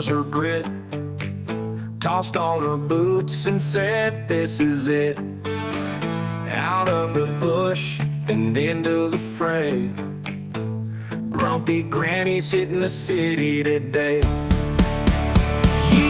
colors are grit. Tossed on her boots and said, this is it. Out of the bush and into the fray. Grumpy granny's hitting the city today.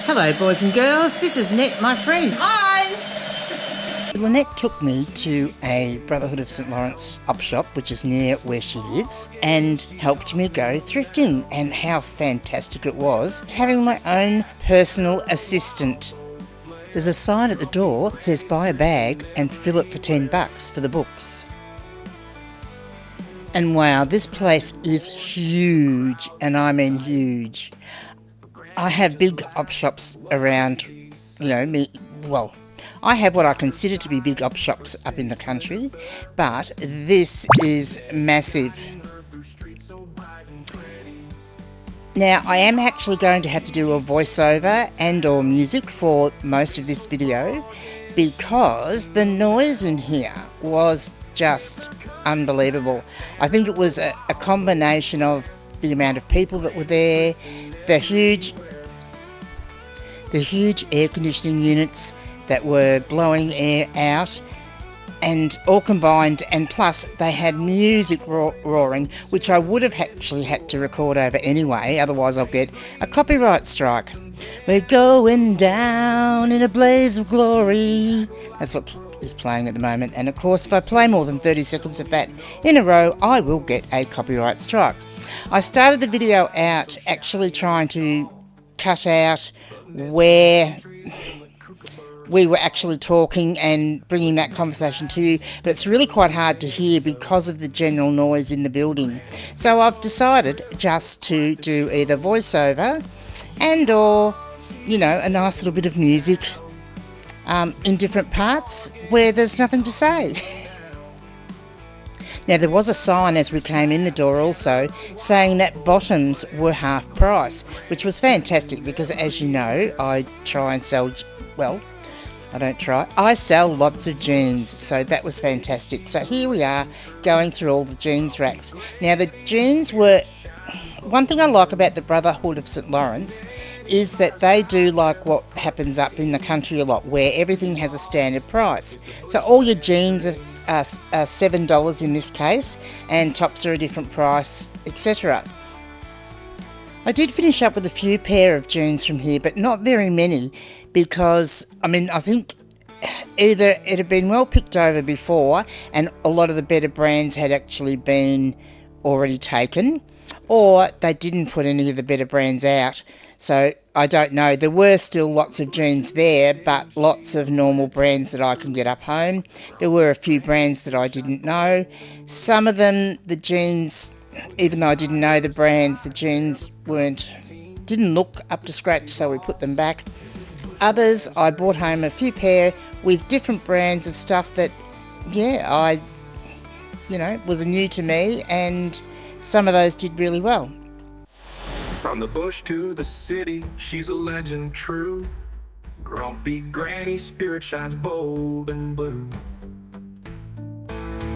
Hello boys and girls, this is Net, my friend. Hi! Lynette took me to a Brotherhood of St Lawrence op shop, which is near where she lives, and helped me go thrifting, and how fantastic it was having my own personal assistant. There's a sign at the door that says buy a bag and fill it for $10 for the books. And wow, this place is huge, and I mean huge. I have big op shops around, I have what I consider to be big op shops up in the country, but this is massive. Now, I am actually going to have to do a voiceover and or music for most of this video because the noise in here was just unbelievable. I think it was a combination of the amount of people that were there, the huge air conditioning units that were blowing air out, and all combined, and plus they had music roaring, which I would have actually had to record over anyway, otherwise I'll get a copyright strike. We're going down in a blaze of glory. That's what is playing at the moment, and of course if I play more than 30 seconds of that in a row, I will get a copyright strike. I started the video out actually trying to cut out where we were actually talking and bringing that conversation to you, but it's really quite hard to hear because of the general noise in the building. So I've decided just to do either voiceover and or, a nice little bit of music in different parts where there's nothing to say. Now, there was a sign as we came in the door also saying that bottoms were half price, which was fantastic because, as you know, I try and sell, I sell lots of jeans, so that was fantastic. So here we are going through all the jeans racks. Now, the jeans were... One thing I like about the Brotherhood of St Lawrence is that they do like what happens up in the country a lot, where everything has a standard price. So all your jeans are $7 in this case, and tops are a different price, etc. I did finish up with a few pair of jeans from here, but not very many, because, I think either it had been well picked over before and a lot of the better brands had actually been already taken, or they didn't put any of the better brands out. So I don't know. There were still lots of jeans there, but lots of normal brands that I can get up home. There were a few brands that I didn't know. Some of them, the jeans, even though I didn't know the brands, the jeans didn't look up to scratch, so we put them back. Others, I brought home a few pair with different brands of stuff that, was new to me, and some of those did really well. From the bush to the city, she's a legend true. Grumpy granny spirit shines bold and blue.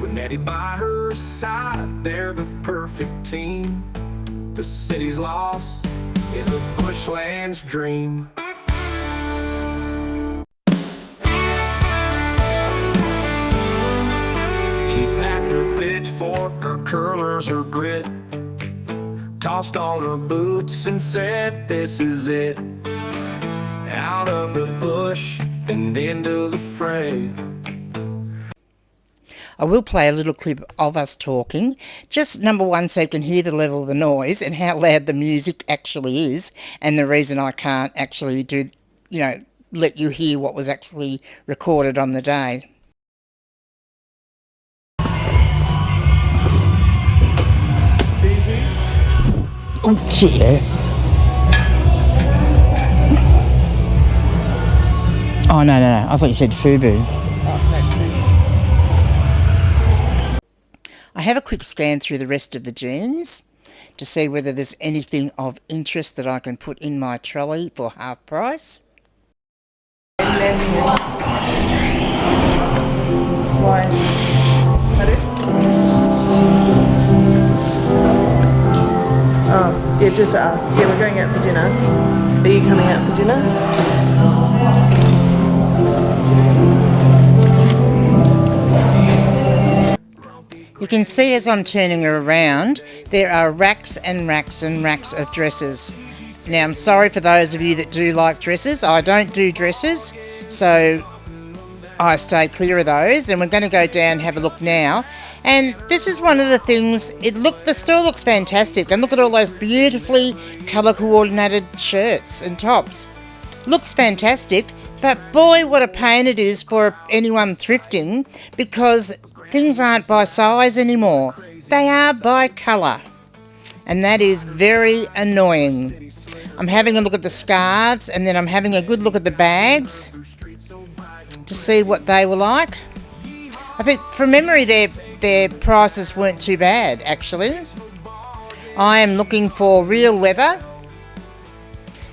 With Nettie by her side, they're the perfect team. The city's lost is the bushland's dream. She packed her pitchfork, her curlers, her grit. Tossed on her boots and said, this is it. Out of the bush and into the fray. I will play a little clip of us talking, just number one, so you can hear the level of the noise and how loud the music actually is, and the reason I can't actually do, let you hear what was actually recorded on the day. Oh, cheers. Oh, no. I thought you said FUBU. I have a quick scan through the rest of the jeans to see whether there's anything of interest that I can put in my trolley for half price. Yeah, just yeah, we're going out for dinner. Are you coming out for dinner? You can see as I'm turning her around, there are racks and racks and racks of dresses. Now, I'm sorry for those of you that do like dresses. I don't do dresses, so I stay clear of those. And we're going to go down and have a look now. And this is one of the things, the store looks fantastic. And look at all those beautifully colour coordinated shirts and tops. Looks fantastic, but boy, what a pain it is for anyone thrifting, because things aren't by size anymore. They are by colour. And that is very annoying. I'm having a look at the scarves, and then I'm having a good look at the bags to see what they were like. I think from memory their prices weren't too bad, actually. I am looking for real leather.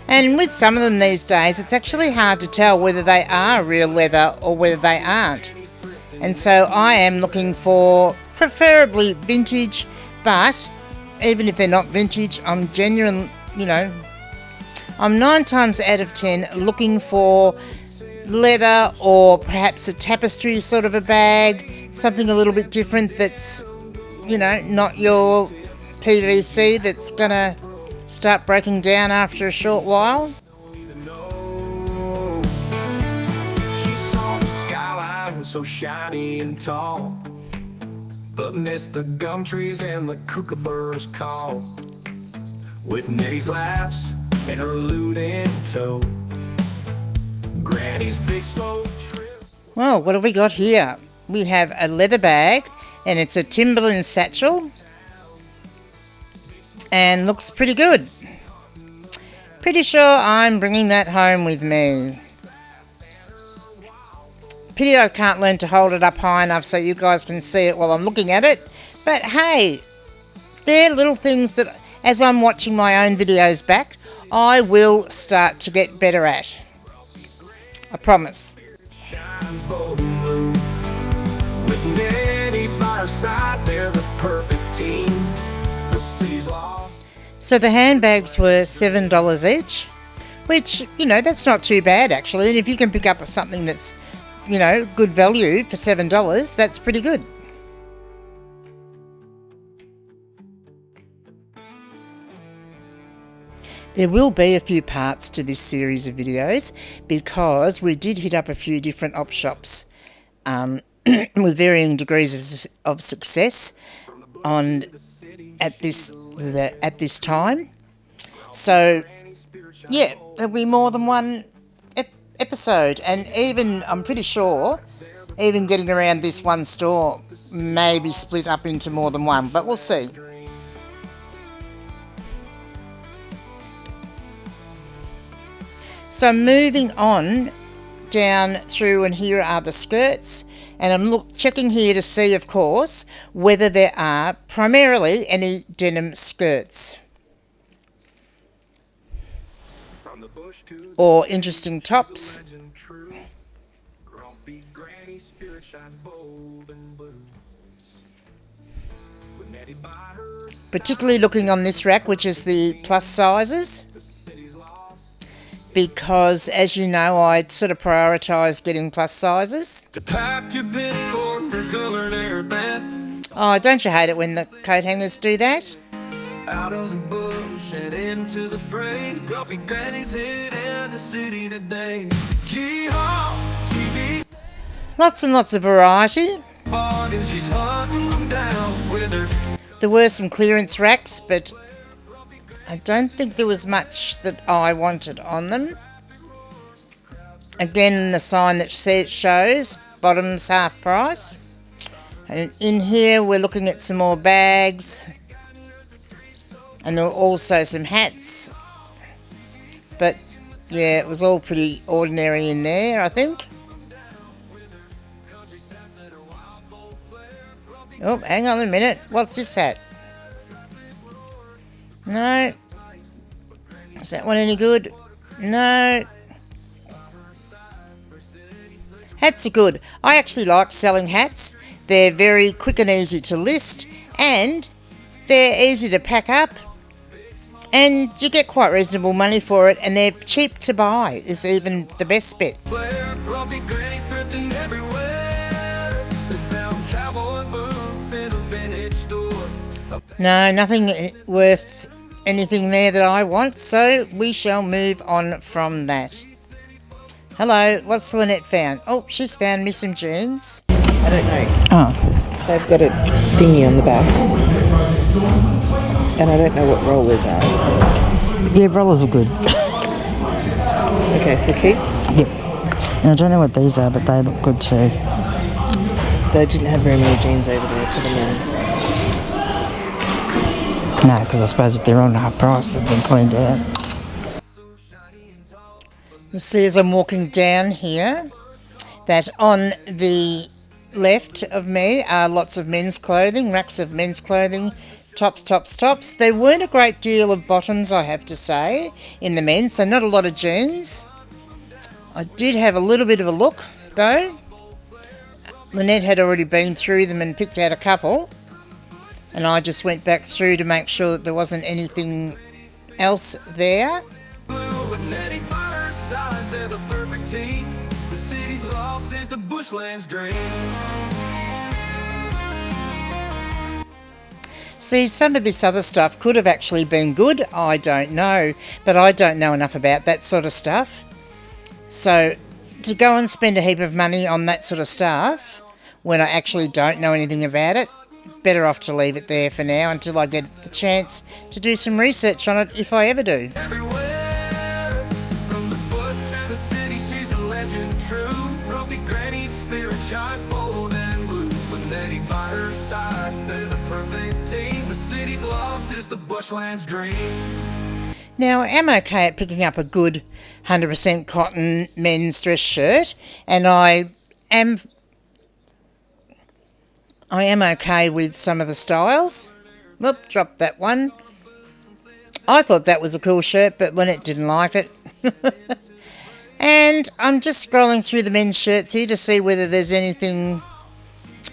And with some of them these days, it's actually hard to tell whether they are real leather or whether they aren't. And so I am looking for preferably vintage, but even if they're not vintage, I'm genuine, I'm 9 times out of 10 looking for leather or perhaps a tapestry sort of a bag, something a little bit different that's, not your PVC that's going to start breaking down after a short while. So shiny and tall, but missed the gum trees and the kookaburras call. With Nettie's laughs and her lute in tow, Granny's big slow trip. Well, what have we got here? We have a leather bag, and it's a Timberland satchel, and looks pretty good. Pretty sure I'm bringing that home with me. Pity I can't learn to hold it up high enough so you guys can see it while I'm looking at it. But hey, they're little things that, as I'm watching my own videos back, I will start to get better at. I promise. Shines bold and blue. With Nettie by her side, they're the perfect team. The city's lost. So the handbags were $7 each, which, that's not too bad actually. And if you can pick up something that's good value for $7, that's pretty good. There will be a few parts to this series of videos because we did hit up a few different op shops with varying degrees of success at this time. So yeah, there'll be more than one episode, and even I'm pretty sure even getting around this one store may be split up into more than one, but we'll see. So moving on down through, and here are the skirts, and I'm checking here to see, of course, whether there are primarily any denim skirts or interesting tops. Particularly looking on this rack, which is the plus sizes, because as you know, I sort of prioritise getting plus sizes. Oh, don't you hate it when the coat hangers do that? Out of the bush and into the fray, grumpy granny's hit in the city today. Lots and lots of variety. There were some clearance racks, but I don't think there was much that I wanted on them. Again, the sign that shows bottoms half price. And in here we're looking at some more bags. And there were also some hats. But yeah, it was all pretty ordinary in there, I think. Oh, hang on a minute. What's this hat? No. Is that one any good? No. Hats are good. I actually like selling hats. They're very quick and easy to list, and they're easy to pack up. And you get quite reasonable money for it, and they're cheap to buy, is even the best bit. Blair, grumpy grannies thrifting everywhere. They found cowboy boots in a vintage store. No, nothing worth anything there that I want, so we shall move on from that. Hello, what's Lynette found? Oh, she's found me some jeans. I don't know. Oh, They've got a thingy on the back. And I don't know what rollers are. Yeah, rollers are good. Okay, so keep. Yep. And I don't know what these are, but they look good too. They didn't have very many jeans over there for the men's. No, because I suppose if they're on half price, they've been cleaned out. you'll see as I'm walking down here that on the left of me are lots of men's clothing, racks of men's clothing, tops, tops, tops. There weren't a great deal of bottoms, I have to say, in the men's, so not a lot of jeans. I did have a little bit of a look, though. Lynette had already been through them and picked out a couple, and I just went back through to make sure that there wasn't anything else there. Blue with Nettie by her side, they're the perfect team. The city's loss is the bushland's dream. See, some of this other stuff could have actually been good, I don't know, but I don't know enough about that sort of stuff. So, to go and spend a heap of money on that sort of stuff, when I actually don't know anything about it, better off to leave it there for now until I get the chance to do some research on it, if I ever do. Everywhere, from the bush to the city, she's a legend true. Grumpy granny's spirit shines bold and blue. With Nettie by her side, they're the perfect team. The city's loss is the bushland's dream. Now, I am okay at picking up a good 100% cotton men's dress shirt, and I am okay with some of the styles. Whoop, dropped that one. I thought that was a cool shirt, but Lynette didn't like it. And I'm just scrolling through the men's shirts here to see whether there's anything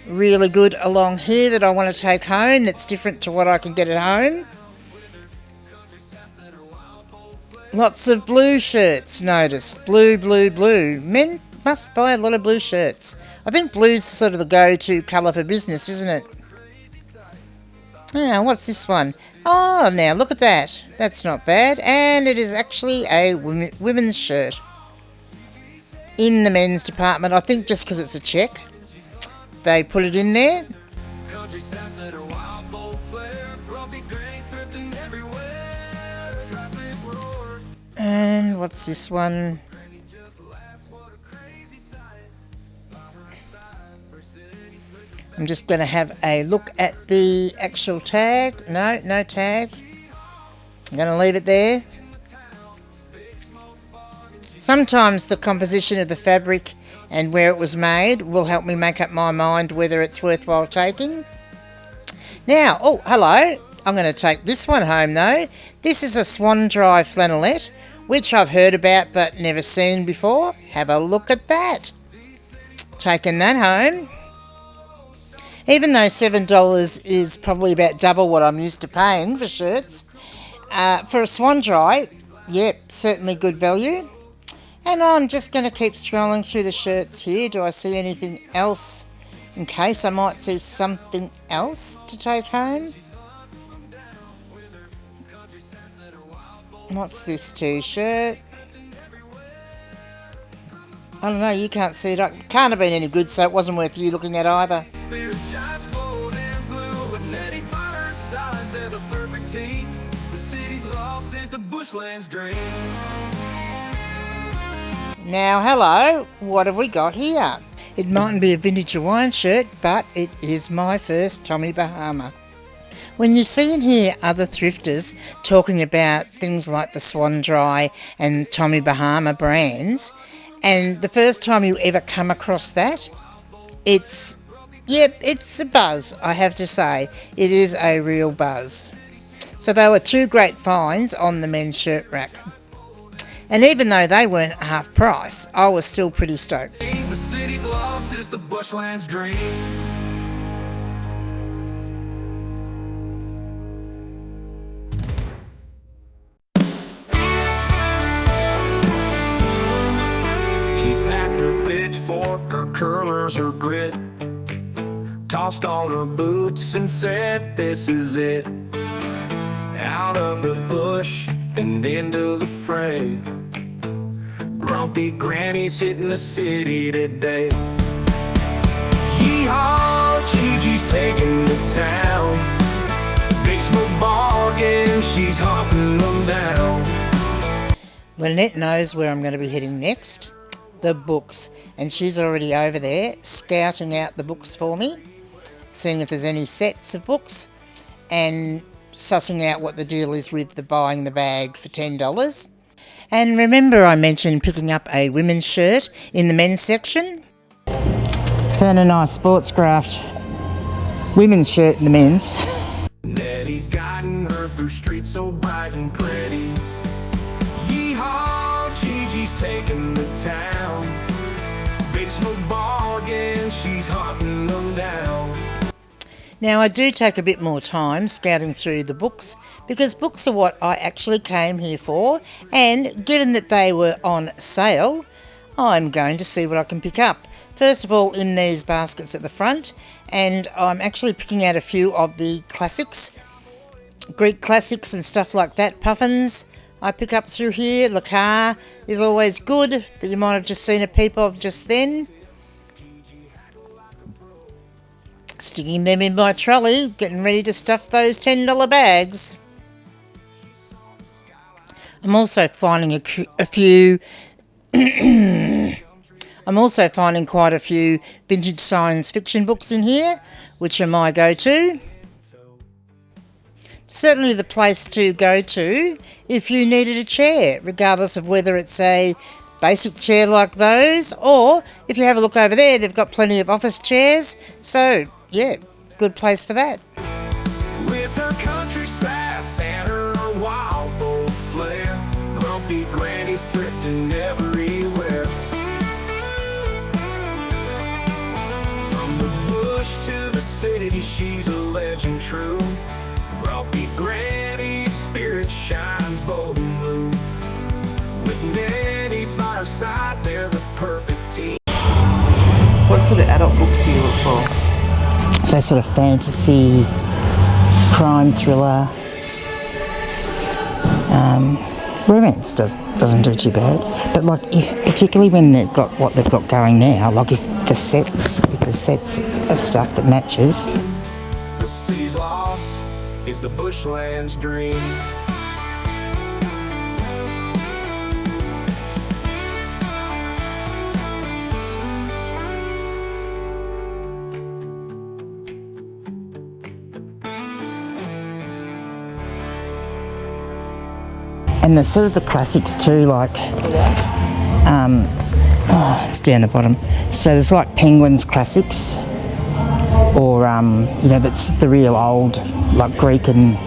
really good along here that I want to take home that's different to what I can get at home. Lots of blue shirts, notice. Blue, blue, blue. Men must buy a lot of blue shirts. I think blue's sort of the go-to colour for business, isn't it? Now, what's this one? Oh, now, look at that. That's not bad. And it is actually a women's shirt. In the men's department. I think just because it's a check, they put it in there. Country sunset or wild bold flare. Grumpy granny's thrifting everywhere. Traffic roar. And what's this one? I'm just going to have a look at the actual tag. No, no tag. I'm going to leave it there. Sometimes the composition of the fabric and where it was made will help me make up my mind whether it's worthwhile taking. Now, oh, hello. I'm going to take this one home though. This is a Swan Dry flannelette, which I've heard about but never seen before. Have a look at that. Taking that home. Even though $7 is probably about double what I'm used to paying for shirts, for a Swan Dry, yep, certainly good value. And I'm just going to keep scrolling through the shirts here. Do I see anything else in case I might see something else to take home? What's this t-shirt? I don't know, you can't see it. It can't have been any good, so it wasn't worth you looking at either. Spirit shines bold and blue with Nettie by her side. They're the perfect team. The city's loss is the bushland's dream. Now, hello, what have we got here? It mightn't be a vintage Hawaiian shirt, but it is my first Tommy Bahama. When you see and hear other thrifters talking about things like the Swan Dry and Tommy Bahama brands, and the first time you ever come across that, it's a buzz, I have to say. It is a real buzz. So they were two great finds on the men's shirt rack. And even though they weren't half price, I was still pretty stoked. The city's loss is the bushland's dream. curlers, her grit. Tossed on her boots and said, this is it. Out of the bush and into the fray. Grumpy granny's hitting the city today. Yeehaw, Gigi's taking the town. Big smoke bargain, she's hunting them down. Lynette knows where I'm going to be heading next, the books, and she's already over there scouting out the books for me, seeing if there's any sets of books and sussing out what the deal is with the buying the bag for $10. And remember I mentioned picking up a women's shirt in the men's section? Found a nice sports craft women's shirt in the men's. Nettie guiding her through streets so bright and pretty. Yeehaw, Gigi's taking the town. Big smoke bargain, she's hunting them down. Now I do take a bit more time scouting through the books because books are what I actually came here for, and given that they were on sale, I'm going to see what I can pick up. First of all, in these baskets at the front, and I'm actually picking out a few of the classics, Greek classics and stuff like that. Puffins I pick up through here. Le Car is always good, that you might have just seen a peep of just then. Sticking them in my trolley, getting ready to stuff those $10 bags. I'm also finding a few I'm also finding quite a few vintage science fiction books in here, which are my go-to. Certainly the place to go to if you needed a chair, regardless of whether it's a basic chair like those, or if you have a look over there, they've got plenty of office chairs. So, yeah, good place for that. With her country sass and her wild old flair, Grumpy Granny's thrifting everywhere. From the bush to the city, she's a legend true. Grumpy Granny's spirit shines bold and blue. With Nettie by her side, they're the perfect team. What sort of adult books do you look for? So sort of fantasy, crime thriller, romance doesn't do too bad. But like, if particularly when they've got what they've got going now, like if the sets of stuff that matches. The city's lost is the bushland's dream. And the sort of the classics too, like, it's down the bottom. So there's like Penguin's classics, or, that's the real old, like Greek and...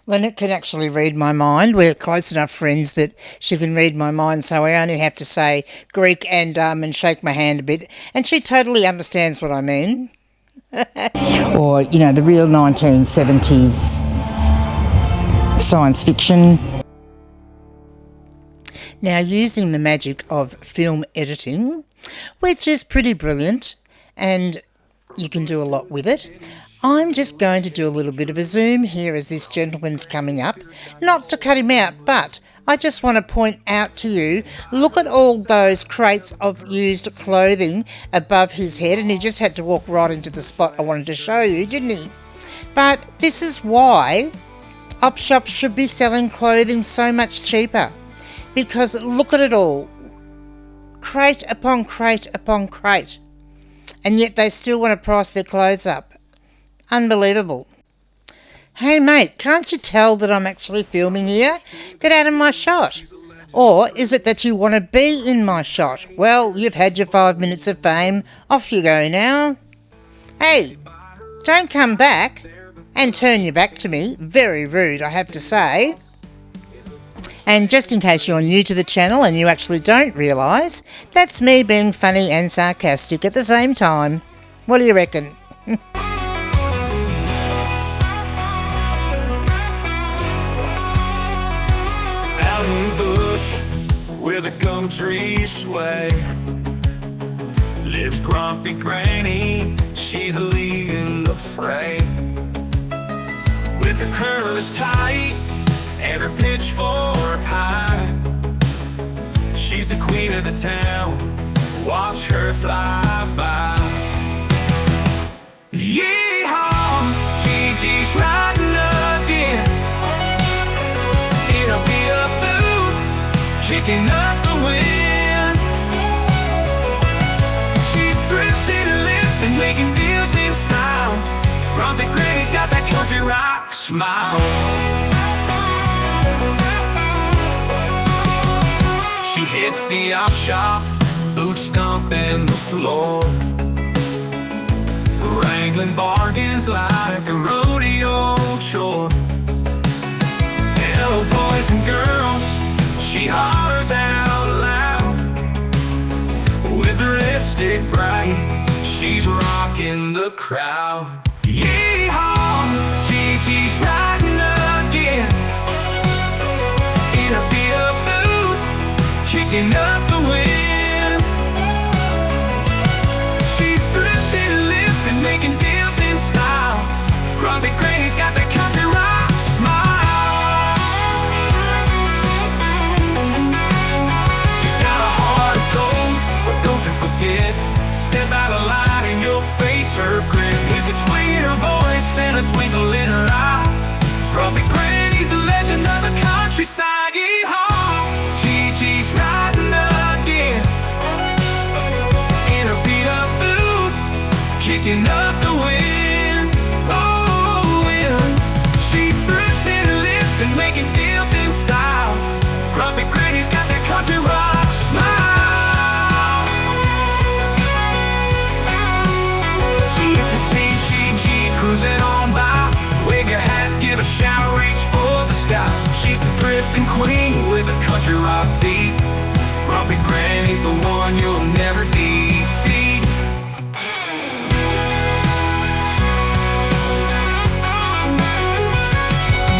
Lynette can actually read my mind. We're close enough friends that she can read my mind, so I only have to say Greek and shake my hand a bit, and she totally understands what I mean. Or, the real 1970s science fiction. Now, using the magic of film editing, which is pretty brilliant, and you can do a lot with it, I'm just going to do a little bit of a zoom here as this gentleman's coming up. Not to cut him out, but I just want to point out to you, look at all those crates of used clothing above his head, and he just had to walk right into the spot I wanted to show you, didn't he? But this is why op shops should be selling clothing so much cheaper. Because look at it all, crate upon crate upon crate, and yet they still want to price their clothes up. Unbelievable. Hey mate, can't you tell that I'm actually filming here? Get out of my shot. Or is it that you want to be in my shot? Well, you've had your 5 minutes of fame, off you go now. Hey, don't come back and turn your back to me. Very rude, I have to say. And just in case you're new to the channel and you actually don't realise, that's me being funny and sarcastic at the same time. What do you reckon? Out in the bush where the gum trees sway, lives grumpy granny, she's a league in the fray. With her curls tight and her pitchfork high, she's the queen of the town, watch her fly by. Yeehaw, Gigi's riding again in a beat-up boot, kicking up the wind. She's thrifting and lifting, making deals in style. Grumpy Granny's got that country rock smile. She hits the op shop, boots stomping the floor, wrangling bargains like a rodeo chore. Hello boys and girls, she hollers out loud. With her lipstick bright, she's rocking the crowd. Yeehaw, Gigi's riding again in a beat-up boot, kicking up the wind. She's thrifting and lifting, making deals in style. Grumpy Granny's got the country rock smile. She's got a heart of gold, but don't you forget, step out of line and you'll face her grin. With a twang in her voice and a twinkle in her eye, Grumpy Granny's the legend of the countryside. Yeehaw, Gigi's riding again in a beat-up boot, kicking up the wind. Oh, wind. She's thrifting and lifting, making deals in style. Grumpy Granny's got that country rock smile. So if you see Gigi cruising on by, wave your hat, give a shout, reach for the sky. She's the thrifting queen with a country rock beat. Grumpy Granny's the one you'll never defeat.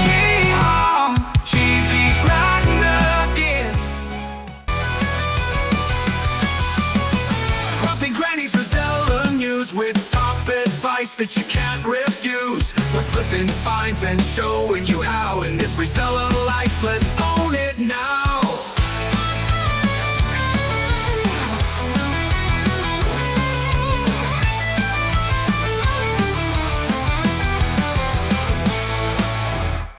Yeehaw, Gigi's riding again. Grumpy Granny's Rosella News with top advice that you can't refuse. We're flipping finds and showing you how in this Rosella life. Let's own it now.